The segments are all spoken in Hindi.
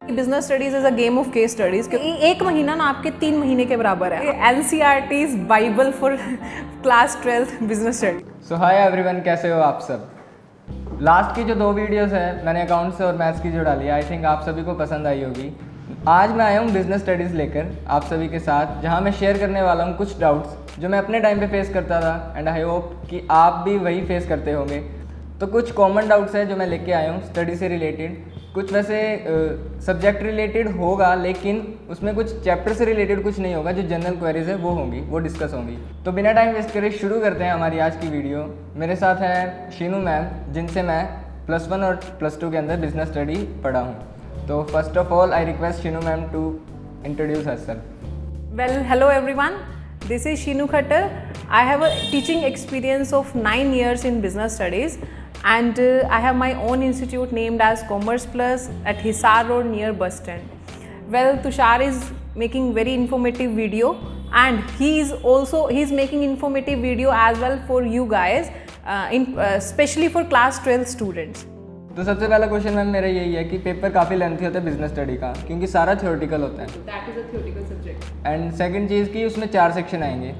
Business studies is a game of case studies. एक महीना ना आपके 3 महीने के बराबर है। NCERT's Bible for class 12th business study. So hi everyone, कैसे हो आप सब। लास्ट की जो 2 वीडियोस है मैंने अकाउंट्स और मैथ्स की जो डाली, आई थिंक आप सभी को पसंद आई होगी। आज मैं आया हूँ बिजनेस स्टडीज़ लेकर आप सभी के साथ, जहाँ मैं शेयर करने वाला हूँ कुछ डाउट्स जो मैं अपने टाइम पे फेस करता था एंड आई होप कि आप भी वही फेस करते होंगे। तो कुछ कॉमन डाउट्स हैं जो मैं लेके आया हूँ स्टडी से रिलेटेड। कुछ वैसे सब्जेक्ट रिलेटेड होगा, लेकिन उसमें कुछ चैप्टर से रिलेटेड कुछ नहीं होगा। जो जनरल क्वेरीज है वो होंगी, वो डिस्कस होंगी। तो बिना टाइम वेस्ट करे शुरू करते हैं हमारी आज की वीडियो। मेरे साथ है शीनू मैम, जिनसे मैं +1 और +2 के अंदर बिजनेस स्टडी पढ़ा हूँ। तो first of all I request Sheenu ma'am to introduce herself. Well, hello everyone, this is Sheenu Khattar. I have a teaching experience of 9 years in business studies, and I have my own institute named as Commerce Plus at Hisar Road near bus stand. Well, Tushar is making very informative video, and he is making informative video as well for you guys, especially for class 12 students. तो सबसे पहला क्वेश्चन मैम मेरा यही है कि पेपर काफ़ी लेंथी होता है बिजनेस स्टडी का, क्योंकि सारा थ्योरेटिकल होता है। That is a theoretical subject. And second चीज़ कि उसमें 4 सेक्शन आएंगे।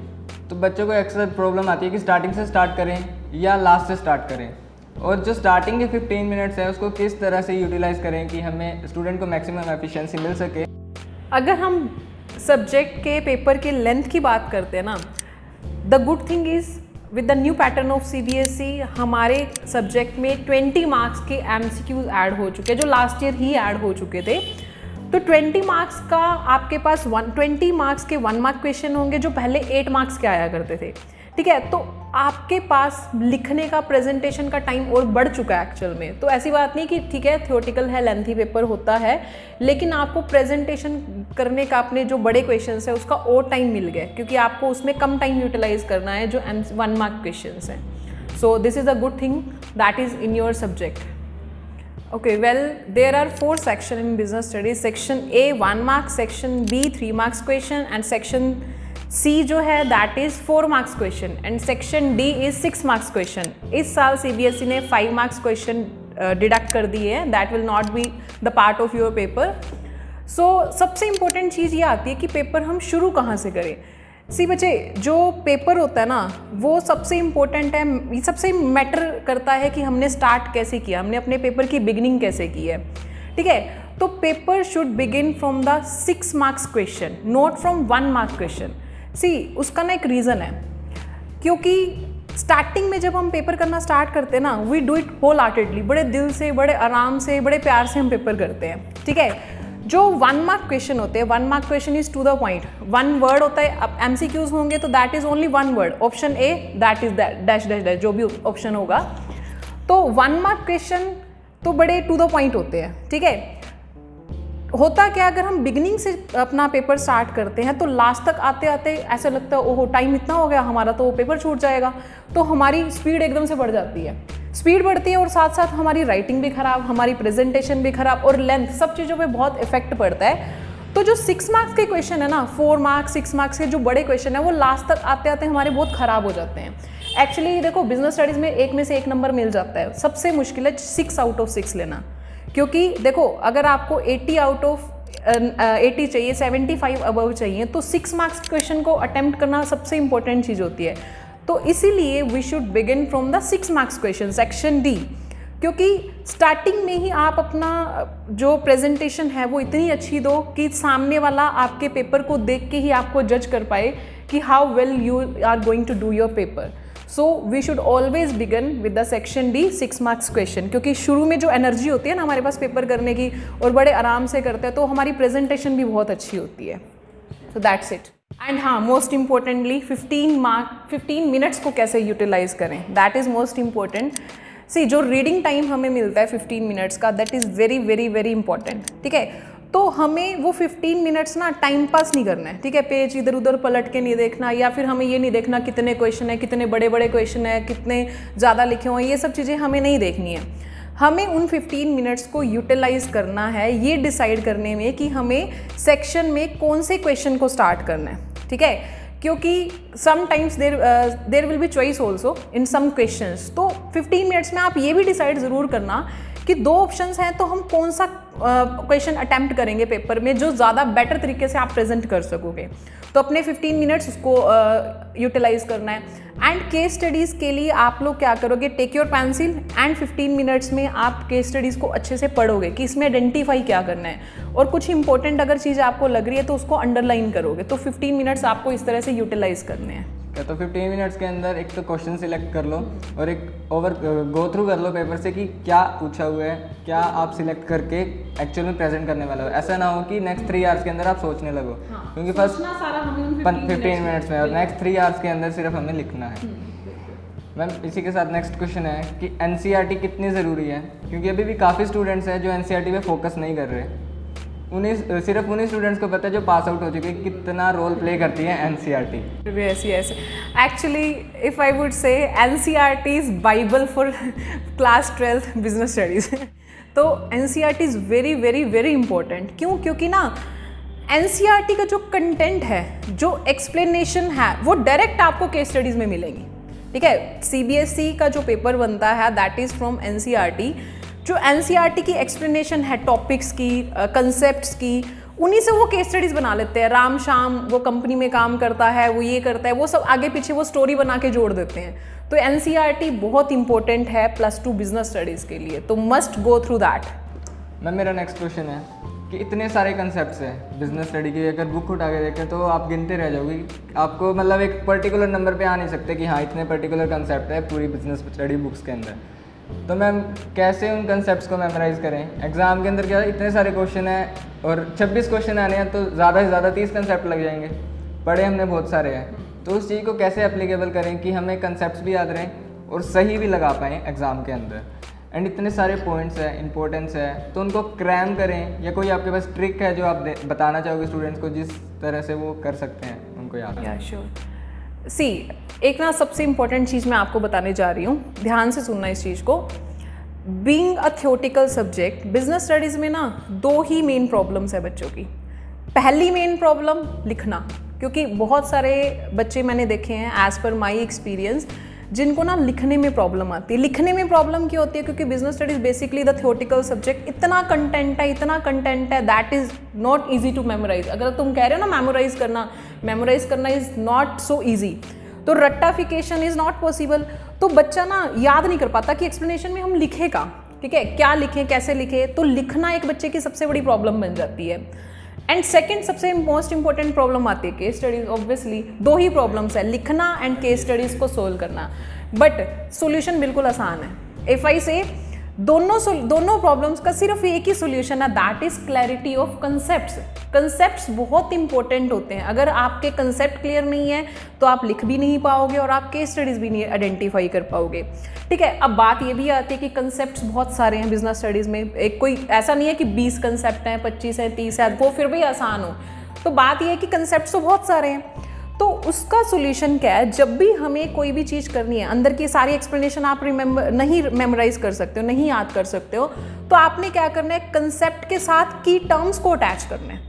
तो बच्चों को अक्सर प्रॉब्लम आती है कि स्टार्टिंग से स्टार्ट करें या लास्ट से स्टार्ट करें, और जो स्टार्टिंग के 15 मिनट्स है उसको किस तरह से यूटिलाइज़ करें कि हमें स्टूडेंट को मैक्सिमम एफिशिएंसी मिल सके। अगर हम सब्जेक्ट के पेपर के लेंथ की बात करते हैं ना, the good thing is with the new pattern of CBSE हमारे सब्जेक्ट में 20 मार्क्स के MCQs ऐड हो चुके हैं, जो लास्ट ईयर ही ऐड हो चुके थे। तो 20 मार्क्स का आपके पास 20 मार्क्स के 1 मार्क क्वेश्चन होंगे, जो पहले 8 मार्क्स के आया करते थे। ठीक है, तो आपके पास लिखने का, प्रेजेंटेशन का टाइम और बढ़ चुका है एक्चुअल में। तो ऐसी बात नहीं कि ठीक है थ्योरेटिकल है, लेंथी पेपर होता है, लेकिन आपको प्रेजेंटेशन करने का अपने जो बड़े क्वेश्चंस है उसका और टाइम मिल गया, क्योंकि आपको उसमें कम टाइम यूटिलाइज करना है जो 1 मार्क क्वेश्चंस हैं। So this is a good thing that is in your subject. Okay, well, there are 4 sections in business studies. Section A 1 mark, Section B 3 marks question, and Section C जो है that is 4 marks question, and Section D is 6 marks question. इस साल CBSE ने 5 marks question डिडक्ट कर दिए हैं, that will not be the part of your paper. So सबसे important चीज़ ये आती है कि पेपर हम शुरू कहाँ से करें। बच्चे, जो पेपर होता है ना वो सबसे इम्पोर्टेंट है, सबसे मैटर करता है कि हमने स्टार्ट कैसे किया, हमने अपने पेपर की बिगिनिंग कैसे की है। ठीक है, तो paper should begin from the 6 marks question, not from 1 mark question. उसका ना एक रीज़न है, क्योंकि स्टार्टिंग में जब हम पेपर करना स्टार्ट करते हैं ना, we do it wholeheartedly, बड़े दिल से, बड़े आराम से, बड़े प्यार से हम पेपर करते हैं। ठीक है, जो 1 मार्क क्वेश्चन होते हैं, 1 mark question is to the point, 1 word होता है। अब MCQs होंगे तो that is only 1 word, option A that is dash dash dash, जो भी ऑप्शन होगा। तो 1 मार्क क्वेश्चन तो बड़े टू द पॉइंट होते हैं। ठीक है, होता क्या, अगर हम बिगिनिंग से अपना पेपर स्टार्ट करते हैं तो लास्ट तक आते आते ऐसा लगता है ओहो टाइम इतना हो गया हमारा, तो पेपर छूट जाएगा। तो हमारी स्पीड एकदम से बढ़ जाती है, स्पीड बढ़ती है, और साथ साथ हमारी राइटिंग भी ख़राब, हमारी प्रेजेंटेशन भी ख़राब, और लेंथ, सब चीज़ों पे बहुत इफेक्ट पड़ता है। तो जो 6 मार्क्स के क्वेश्चन है ना, 4 मार्क्स 6 मार्क्स के जो बड़े क्वेश्चन है वो लास्ट तक आते आते हमारे बहुत ख़राब हो जाते हैं। एक्चुअली देखो, बिजनेस स्टडीज़ में 1 में से 1 नंबर मिल जाता है, सबसे मुश्किल है 6 आउट ऑफ 6 लेना। क्योंकि देखो, अगर आपको 80 आउट ऑफ 80 चाहिए, 75 अबव चाहिए, तो 6 मार्क्स क्वेश्चन को अटेम्प्ट करना सबसे इंपॉर्टेंट चीज़ होती है। तो इसीलिए we should begin from the 6 marks question, section D, क्योंकि स्टार्टिंग में ही आप अपना जो प्रेजेंटेशन है वो इतनी अच्छी दो कि सामने वाला आपके पेपर को देख के ही आपको जज कर पाए कि how well you are going to do your paper. So we should always begin with the section D 6 marks question, क्योंकि शुरू में जो एनर्जी होती है ना हमारे पास पेपर करने की, और बड़े आराम से करते हैं, तो हमारी प्रेजेंटेशन भी बहुत अच्छी होती है। So that's it. एंड हाँ, मोस्ट इम्पॉर्टेंटली 15 मिनट्स को कैसे यूटिलाइज करें, दैट इज़ मोस्ट इम्पॉर्टेंट। जो रीडिंग टाइम हमें मिलता है 15 मिनट्स का, that is very very very important. ठीक है, तो हमें वो 15 मिनट्स ना टाइम पास नहीं करना है। ठीक है, पेज इधर उधर पलट के नहीं देखना, या फिर हमें ये नहीं देखना कितने क्वेश्चन है, कितने बड़े बड़े क्वेश्चन है, कितने ज़्यादा लिखे हुए हैं, ये सब चीज़ें हमें नहीं देखनी है। हमें उन 15 मिनट्स को यूटिलाइज करना है, ये डिसाइड करने में कि हमें सेक्शन में कौन से क्वेश्चन को स्टार्ट करना है। ठीक है, क्योंकि sometimes there will be choice also in some questions. तो 15 मिनट्स में आप ये भी डिसाइड ज़रूर करना कि 2 ऑप्शंस हैं, तो हम कौन सा क्वेश्चन अटेम्प्ट करेंगे पेपर में जो ज़्यादा बेटर तरीके से आप प्रेजेंट कर सकोगे। तो अपने 15 मिनट्स उसको यूटिलाइज करना है। एंड केस स्टडीज़ के लिए आप लोग क्या करोगे, take your pencil and 15 minutes में आप केस स्टडीज़ को अच्छे से पढ़ोगे कि इसमें आइडेंटिफाई क्या करना है, और कुछ इंपॉर्टेंट अगर चीज़ आपको लग रही है तो उसको अंडरलाइन करोगे। तो 15 मिनट्स आपको इस तरह से यूटिलाइज करने हैं। तो 15 मिनट्स के अंदर एक तो क्वेश्चन सिलेक्ट कर लो और एक गो थ्रू कर लो पेपर से कि क्या पूछा हुआ है, क्या आप सिलेक्ट करके एक्चुअल में प्रेजेंट करने वाले हो। ऐसा ना हो कि नेक्स्ट 3 आवर्स के अंदर आप सोचने लगो, क्योंकि फर्स्ट 15 मिनट्स में और नेक्स्ट 3 आवर्स के अंदर सिर्फ हमें लिखना है। मैम इसी के साथ नेक्स्ट क्वेश्चन है कि NCERT कितनी ज़रूरी है, क्योंकि अभी भी काफ़ी स्टूडेंट्स हैं जो NCERT पे फोकस नहीं कर रहे। सिर्फ उन्हीं स्टूडेंट्स को पता है जो पास आउट हो चुके हैं कितना रोल प्ले करती है NCERT। Yes. Actually, if I would say NCERT is Bible for class 12 business studies. तो NCERT is very very very important। क्यों? क्योंकि ना NCERT का जो कंटेंट है, जो एक्सप्लेनेशन है, वो डायरेक्ट आपको केस स्टडीज़ में मिलेंगी। ठीक है, CBSE का जो पेपर बनता है दैट इज़ फ्रॉम NCERT। जो NCERT की एक्सप्लेनेशन है टॉपिक्स की, कंसेप्ट्स की, उन्हीं से वो केस स्टडीज़ बना लेते हैं। राम श्याम वो कंपनी में काम करता है, वो ये करता है, वो सब आगे पीछे वो स्टोरी बना के जोड़ देते हैं। तो NCERT बहुत इंपॉर्टेंट है +2 बिजनेस स्टडीज़ के लिए, तो must go through that. Ma'am मेरा नेक्स्ट क्वेश्चन है कि इतने सारे कंसेप्ट्स हैं बिजनेस स्टडी की, अगर बुक उठा के देखें तो आप गिनते रह जाओगे। आपको मतलब एक पर्टिकुलर नंबर पे आ नहीं सकते कि हाँ इतने पर्टिकुलर कंसेप्ट है पूरी बिजनेस स्टडी बुक्स के अंदर। तो मैम कैसे उन कंसेप्ट्स को मेमोराइज़ करें? एग्ज़ाम के अंदर क्या इतने सारे क्वेश्चन हैं और 26 क्वेश्चन आने हैं, तो ज़्यादा से ज़्यादा 30 कंसेप्ट लग जाएंगे। पढ़े हमने बहुत सारे हैं, तो उस चीज़ को कैसे एप्लीकेबल करें कि हमें कंसेप्ट्स भी याद रहें और सही भी लगा पाएँ एग्ज़ाम के अंदर। एंड इतने सारे पॉइंट्स हैं, इंपॉर्टेंस है, तो उनको क्रैम करें, या कोई आपके पास ट्रिक है जो आप बताना चाहोगे स्टूडेंट्स को जिस तरह से वो कर सकते हैं उनको याद? या श्योर। सी एक ना सबसे इम्पोर्टेंट चीज़ मैं आपको बताने जा रही हूँ, ध्यान से सुनना इस चीज़ को। Being a theoretical subject, business studies में ना 2 ही मेन प्रॉब्लम्स है बच्चों की। पहली मेन प्रॉब्लम लिखना, क्योंकि बहुत सारे बच्चे मैंने देखे हैं एज़ पर माई एक्सपीरियंस जिनको ना लिखने में प्रॉब्लम आती है। लिखने में प्रॉब्लम क्यों होती है? क्योंकि business studies basically the theoretical subject, इतना कंटेंट है that is not easy to memorise. अगर तुम कह रहे हो ना मेमोराइज करना इज़ नॉट सो ईजी, तो रट्टाफिकेशन इज़ नॉट पॉसिबल। तो बच्चा ना याद नहीं कर पाता कि एक्सप्लेनेशन में हम लिखे का, ठीक है, क्या लिखें, कैसे लिखें। तो लिखना एक बच्चे की सबसे बड़ी प्रॉब्लम बन जाती है। एंड सेकंड सबसे मोस्ट इंपॉर्टेंट प्रॉब्लम आती है केस स्टडीज़। ऑब्वियसली 2 ही प्रॉब्लम्स है, लिखना एंड केस स्टडीज़ को सोल्व करना। बट सॉल्यूशन बिल्कुल आसान है। इफ़ आई से दोनों प्रॉब्लम्स का सिर्फ एक ही सॉल्यूशन है, that is clarity of concepts. Concepts बहुत इंपॉर्टेंट होते हैं। अगर आपके कंसेप्ट क्लियर नहीं है तो आप लिख भी नहीं पाओगे और आप केस स्टडीज़ भी नहीं आइडेंटिफाई कर पाओगे। ठीक है, अब बात ये भी आती है कि कंसेप्ट्स बहुत सारे हैं बिजनेस स्टडीज़ में। एक कोई ऐसा नहीं है कि 20 कंसेप्ट हैं, 25 हैं, 30 हैं, वो फिर भी आसान हो। तो बात ये है कि कंसेप्ट्स तो बहुत सारे हैं। तो उसका सॉल्यूशन क्या है? जब भी हमें कोई भी चीज़ करनी है, अंदर की सारी एक्सप्लेनेशन आप नहीं मेमोराइज कर सकते हो, नहीं याद कर सकते हो, तो आपने क्या करना है, कंसेप्ट के साथ की टर्म्स को अटैच करना है।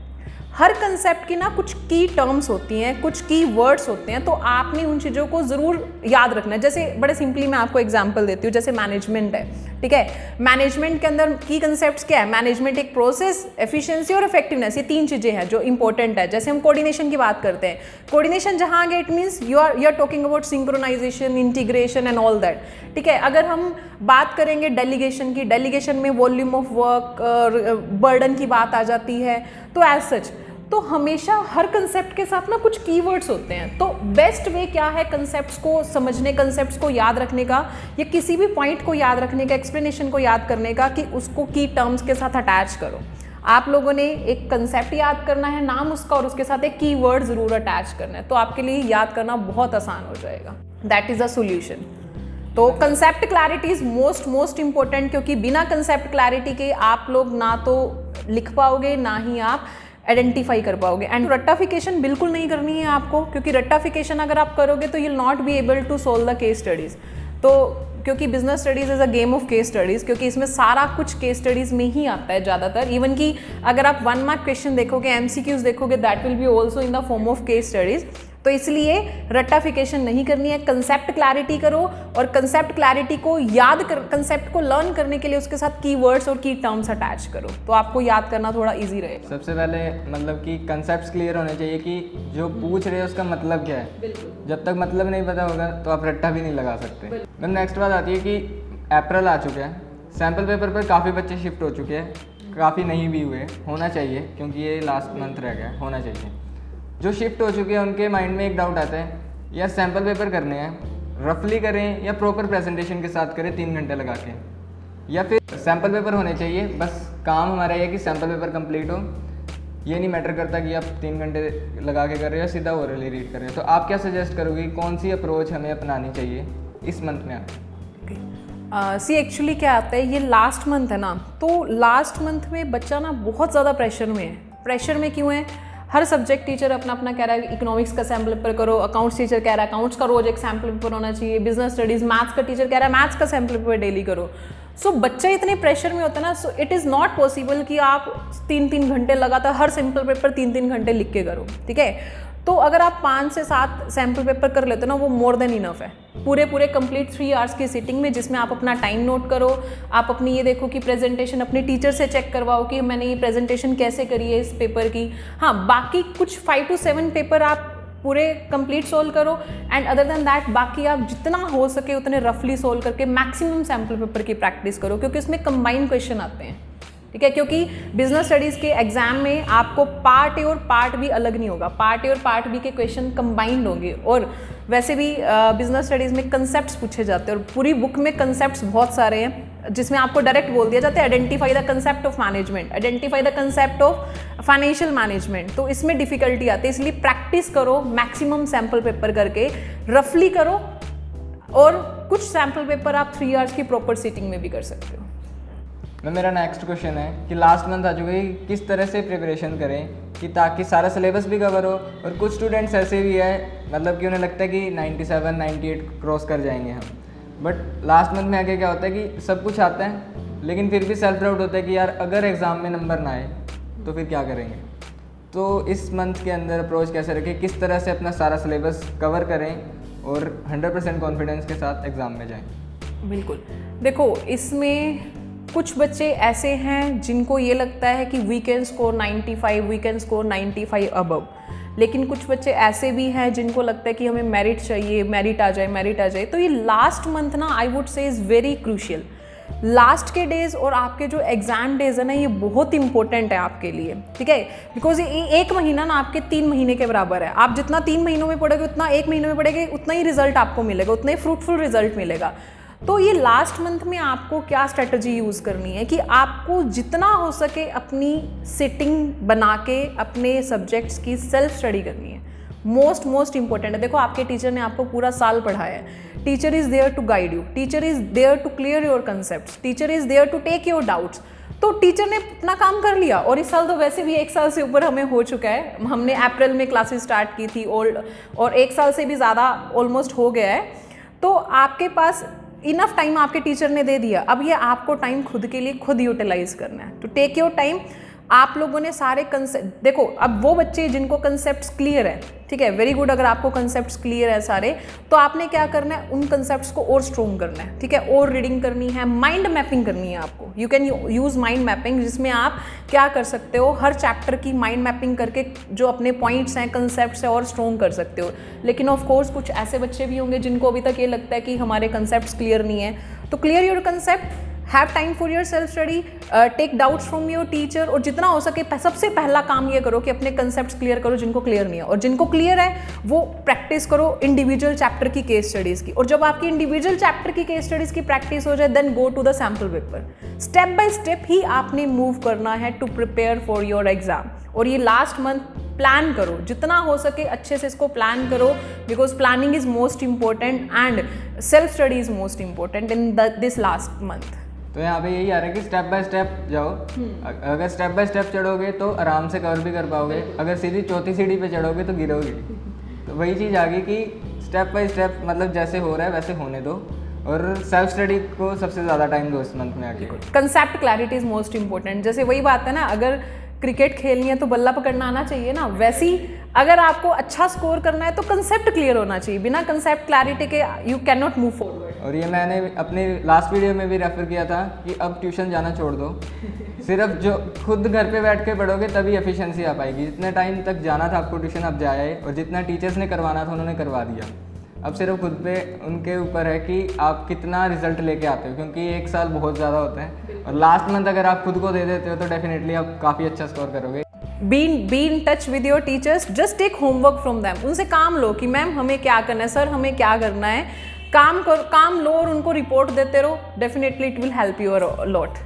हर कंसेप्ट की ना कुछ की टर्म्स होती हैं, कुछ की वर्ड्स होते हैं, तो आपने उन चीज़ों को ज़रूर याद रखना है। जैसे बड़े सिंपली मैं आपको एग्जांपल देती हूँ, जैसे मैनेजमेंट है, ठीक है। मैनेजमेंट के अंदर की कंसेप्ट्स क्या है? मैनेजमेंट एक प्रोसेस, एफिशिएंसी और इफेक्टिवनेस, ये 3 चीज़ें हैं जो इंपॉर्टेंट है। जैसे हम कोऑर्डिनेशन की बात करते हैं, कोऑर्डिनेशन जहाँ आगे it means you are talking about synchronisation, integration and all that, ठीक है। अगर हम बात करेंगे डेलीगेशन की, डेलीगेशन में वॉल्यूम ऑफ वर्क और बर्डन की बात आ जाती है। तो एज सच तो हमेशा हर कंसेप्ट के साथ ना कुछ कीवर्ड्स होते हैं। तो बेस्ट वे क्या है कंसेप्ट्स को समझने, कंसेप्ट्स को याद रखने का, या किसी भी पॉइंट को याद रखने का, एक्सप्लेनेशन को याद करने का, कि उसको की टर्म्स के साथ अटैच करो। आप लोगों ने एक कंसेप्ट याद करना है, नाम उसका, और उसके साथ एक कीवर्ड ज़रूर अटैच करना है, तो आपके लिए याद करना बहुत आसान हो जाएगा। That is a solution. तो concept clarity is most important, क्योंकि बिना कंसेप्ट क्लैरिटी के आप लोग ना तो लिख पाओगे, ना ही आप आइडेंटिफाई कर पाओगे। एंड रट्टाफिकेशन बिल्कुल नहीं करनी है आपको, क्योंकि रट्टाफिकेशन अगर आप करोगे तो you will not be able to solve the case studies. तो क्योंकि business studies is a game of case studies, क्योंकि इसमें सारा कुछ केस स्टडीज़ में ही आता है ज़्यादातर। इवन कि अगर आप 1 मार्क क्वेश्चन देखोगे, MCQs देखोगे, that will be also in the form of case studies. तो तो इसलिए रट्टाफिकेशन नहीं करनी है, कंसेप्ट क्लैरिटी करो और कंसेप्ट क्लैरिटी को याद कर, कंसेप्ट को लर्न करने के लिए उसके साथ कीवर्ड्स और की टर्म्स अटैच करो, तो आपको याद करना थोड़ा इजी रहेगा। सबसे पहले मतलब कि कंसेप्ट्स क्लियर होने चाहिए कि जो पूछ रहे हैं उसका मतलब क्या है। जब तक मतलब नहीं पता होगा तो आप रट्टा भी नहीं लगा सकते। मैम नेक्स्ट बात आती है कि अप्रैल आ चुका है, सैम्पल पेपर पर काफ़ी बच्चे शिफ्ट हो चुके हैं, काफ़ी नहीं भी हुए, होना चाहिए क्योंकि ये लास्ट मंथ रह गया, होना चाहिए। जो शिफ्ट हो चुके हैं उनके माइंड में एक डाउट आता है, यार सैम्पल पेपर करने हैं, रफली करें या प्रॉपर प्रेजेंटेशन के साथ करें 3 घंटे लगा के, या फिर सैम्पल पेपर होने चाहिए, बस काम हमारा ये कि सैम्पल पेपर कंप्लीट हो, ये नहीं मैटर करता कि आप 3 घंटे लगा के कर रहे हो या सीधा ओरली रीड कर रहे हो। तो आप क्या सजेस्ट करोगे, कौन सी अप्रोच हमें अपनानी चाहिए इस मंथ में आगे? सी एक्चुअली क्या आता है, ये लास्ट मंथ है ना, तो लास्ट मंथ में बच्चा ना बहुत ज़्यादा प्रेशर में है। प्रेशर में क्यों है? हर सब्जेक्ट टीचर अपना अपना कह रहा है, इकोनॉमिक्स का सैम्पल पेपर करो, अकाउंट्स टीचर कह रहा है अकाउंट्स का रोज एक सैम्पल पेपर होना चाहिए, बिजनेस स्टडीज़ मैथ्स का टीचर कह रहा है मैथ्स का सैम्पल पेपर डेली करो। सो बच्चा इतने प्रेशर में होता है ना, so it is not possible कि आप 3-3 घंटे लगातार हर सैम्पल पेपर 3-3 घंटे लिख के करो, ठीक है। तो अगर आप 5 से 7 सैम्पल पेपर कर लेते हो ना, वो मोर देन इनफ है, पूरे कंप्लीट 3 आवर्स की सिटिंग में, जिसमें आप अपना टाइम नोट करो, आप अपनी ये देखो कि प्रेजेंटेशन अपने टीचर से चेक करवाओ कि मैंने ये प्रेजेंटेशन कैसे करी है इस पेपर की। हाँ, बाकी कुछ 5 to 7 पेपर आप पूरे कंप्लीट सोल्व करो, एंड अदर देन दैट बाकी आप जितना हो सके उतने रफली सोल्व करके मैक्सिमम सैम्पल पेपर की प्रैक्टिस करो, क्योंकि उसमें कंबाइंड क्वेश्चन आते हैं, ठीक है। क्योंकि बिजनेस स्टडीज़ के एग्जाम में आपको पार्ट ए और पार्ट बी अलग नहीं होगा, पार्ट ए और पार्ट बी के क्वेश्चन कंबाइंड होंगे। और वैसे भी बिजनेस स्टडीज़ में कंसेप्ट्स पूछे जाते हैं, और पूरी बुक में कंसेप्ट्स बहुत सारे हैं, जिसमें आपको डायरेक्ट बोल दिया जाता है identify the concept of management, identify the concept of financial management. तो इसमें डिफिकल्टी आती है, इसलिए प्रैक्टिस करो, मैक्सिमम सैम्पल पेपर करके रफली करो, और कुछ सैम्पल पेपर आप 3 आवर्स की प्रॉपर सीटिंग में भी कर सकते हो। मैं मेरा नेक्स्ट क्वेश्चन है कि लास्ट मंथ आ चुके हैं, किस तरह से प्रिपरेशन करें कि ताकि सारा सिलेबस भी कवर हो। और कुछ स्टूडेंट्स ऐसे भी हैं मतलब कि उन्हें लगता है कि 97, 98 क्रॉस कर जाएंगे हम, बट लास्ट मंथ में आगे क्या होता है कि सब कुछ आता है लेकिन फिर भी सेल्फ डाउट होता है कि यार अगर एग्ज़ाम में नंबर ना आए तो फिर क्या करेंगे। तो इस मंथ के अंदर अप्रोच कैसे रखें, किस तरह से अपना सारा सिलेबस कवर करें और 100% कॉन्फिडेंस के साथ एग्ज़ाम में जाएँ? बिल्कुल, देखो इसमें कुछ बच्चे ऐसे हैं जिनको ये लगता है कि we can score 95, we can score 95 above, लेकिन कुछ बच्चे ऐसे भी हैं जिनको लगता है कि हमें मेरिट चाहिए, मेरिट आ जाए, मेरिट आ जाए। तो ये लास्ट मंथ ना I would say is very crucial. Last के डेज और आपके जो एग्जाम डेज है ना, ये बहुत इंपॉर्टेंट है आपके लिए, ठीक है। बिकॉज ये 1 महीना ना आपके 3 महीने के बराबर है। आप जितना 3 महीनों में पढ़ोगे उतना 1 महीने में पढ़ेंगे, उतना ही रिजल्ट आपको मिलेगा, उतना ही फ्रूटफुल रिजल्ट मिलेगा। तो ये लास्ट मंथ में आपको क्या स्ट्रेटजी यूज़ करनी है कि आपको जितना हो सके अपनी सिटिंग बना के अपने सब्जेक्ट्स की सेल्फ स्टडी करनी है। मोस्ट इंपॉर्टेंट है। देखो आपके टीचर ने आपको पूरा साल पढ़ाया है, teacher is there to guide you, teacher is there to clear your concepts, teacher is there to take your doubts. तो टीचर ने अपना काम कर लिया, और इस साल तो वैसे भी 1 साल से ऊपर हमें हो चुका है। हमने अप्रैल में क्लासेस स्टार्ट की थी और 1 साल से भी ज़्यादा ऑलमोस्ट हो गया है। तो आपके पास इनफ टाइम आपके टीचर ने दे दिया, अब ये आपको टाइम खुद के लिए खुद यूटिलाइज करना है। तो टेक योर टाइम। आप लोगों ने सारे कंसेप्ट देखो, अब वो बच्चे जिनको कंसेप्ट्स क्लियर है, ठीक है, वेरी गुड। अगर आपको कंसेप्ट्स क्लियर है सारे, तो आपने क्या करना है, उन कंसेप्ट्स को और स्ट्रॉन्ग करना है, ठीक है, और रीडिंग करनी है, माइंड मैपिंग करनी है आपको। You can use mind mapping, जिसमें आप क्या कर सकते हो, हर चैप्टर की माइंड मैपिंग करके जो अपने पॉइंट्स हैं, कंसेप्ट्स हैं, और स्ट्रॉन्ग कर सकते हो। लेकिन ऑफ कोर्स कुछ ऐसे बच्चे भी होंगे जिनको अभी तक ये लगता है कि हमारे कंसेप्ट्स क्लियर नहीं है। तो clear your concept, have time for your self study, take doubts from your teacher, और जितना हो सके सबसे पहला काम ये करो कि अपने कंसेप्ट्स क्लियर करो जिनको क्लियर नहीं है, और जिनको क्लियर है वो प्रैक्टिस करो इंडिविजुअल चैप्टर की केस स्टडीज़ की। और जब आपकी इंडिविजुअल चैप्टर की केस स्टडीज़ की प्रैक्टिस हो जाए, then go to the sample paper. Step by step ही आपने मूव करना है to prepare for your exam. और ये लास्ट मंथ प्लान करो, जितना हो सके अच्छे से इसको प्लान करो, because planning is most important and self study is most important in this last month. तो यहाँ पे यही आ रहा है कि स्टेप बाय स्टेप जाओ। अगर स्टेप बाय स्टेप चढ़ोगे तो आराम से कवर भी कर पाओगे, अगर सीधी चौथी सीढ़ी पे चढ़ोगे तो गिरोगे। तो वही चीज़ आ गई कि स्टेप बाय स्टेप, मतलब जैसे हो रहा है वैसे होने दो, और सेल्फ स्टडी को सबसे ज़्यादा टाइम दो इस मंथ में आगे। Concept clarity is most important. जैसे वही बात है ना, अगर क्रिकेट खेलनी है तो बल्ला पकड़ना आना चाहिए ना, वैसी अगर आपको अच्छा स्कोर करना है तो कंसेप्ट क्लियर होना चाहिए, बिना कंसेप्ट क्लैरिटी के you can not move forward. और ये मैंने अपने लास्ट वीडियो में भी रेफर किया था कि अब ट्यूशन जाना छोड़ दो, सिर्फ जो खुद घर पे बैठ के पढ़ोगे तभी एफिशिएंसी आ पाएगी। जितने टाइम तक जाना था आपको ट्यूशन आप जाए, और जितना टीचर्स ने करवाना था उन्होंने करवा दिया। अब सिर्फ खुद पे उनके ऊपर है कि आप कितना रिजल्ट लेके आते हो, क्योंकि एक साल बहुत ज़्यादा होता है और लास्ट मंथ अगर आप खुद को दे देते हो तो डेफिनेटली आप काफ़ी अच्छा स्कोर करोगे। Be in touch with your teachers, just take homework from them. उनसे काम लो कि मैम हमें क्या करना है, सर हमें क्या करना है, काम लो और उनको रिपोर्ट देते रहो। Definitely it will help you a lot.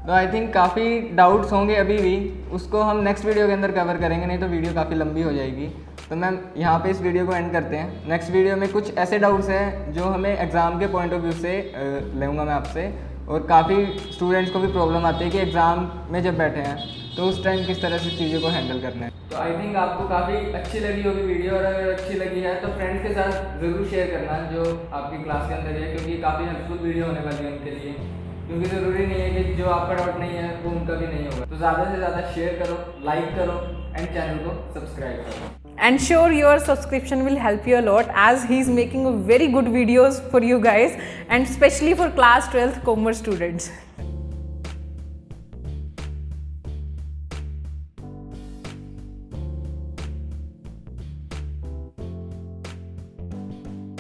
तो आई थिंक काफ़ी डाउट्स होंगे अभी भी, उसको हम नेक्स्ट वीडियो के अंदर कवर करेंगे, नहीं तो वीडियो काफ़ी लंबी हो जाएगी। तो मैम यहाँ पे इस वीडियो को एंड करते हैं। नेक्स्ट वीडियो में कुछ ऐसे डाउट्स हैं जो हमें एग्ज़ाम के पॉइंट ऑफ व्यू से लूँगा मैं आपसे, और काफ़ी स्टूडेंट्स को भी प्रॉब्लम आती है कि एग्ज़ाम में जब बैठे हैं तो उस टाइम किस तरह से चीज़ों को हैंडल करना है। तो आई थिंक आपको काफ़ी अच्छी लगी होगी वीडियो, और अगर अच्छी लगी है तो फ्रेंड्स के साथ ज़रूर शेयर करना जो आपकी क्लास के अंदर है, क्योंकि काफ़ी हेल्पफुल वीडियो होने वाली है उनके लिए। क्योंकि ज़रूरी नहीं है कि जो आपका डाउट नहीं है वो उनका भी नहीं होगा। तो ज़्यादा से ज़्यादा शेयर करो, लाइक करो एंड चैनल को सब्सक्राइब करो। And sure your subscription will help you a lot, as he is making a very good videos for you guys, and especially for class 12th commerce students.